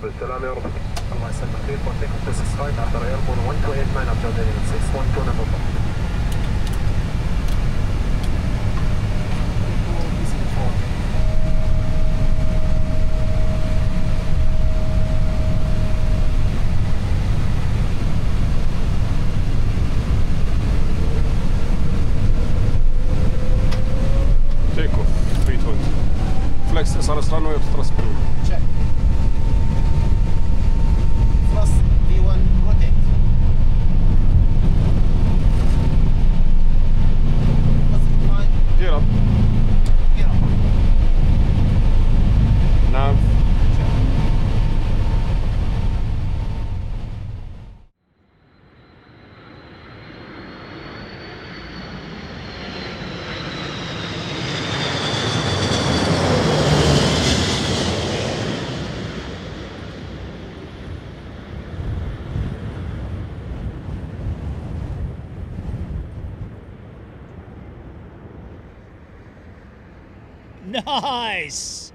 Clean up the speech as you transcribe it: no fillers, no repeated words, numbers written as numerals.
بالسلامة يا رب. الله يسلمك. Report take off this is flight after airborne 1289 after Daniel 612 November. Take off 320. Flex SRS runway to thrust blue. Check. Thrust V1 rotate. Positive line. Gear up. Gear up. Nav. Check. Nice!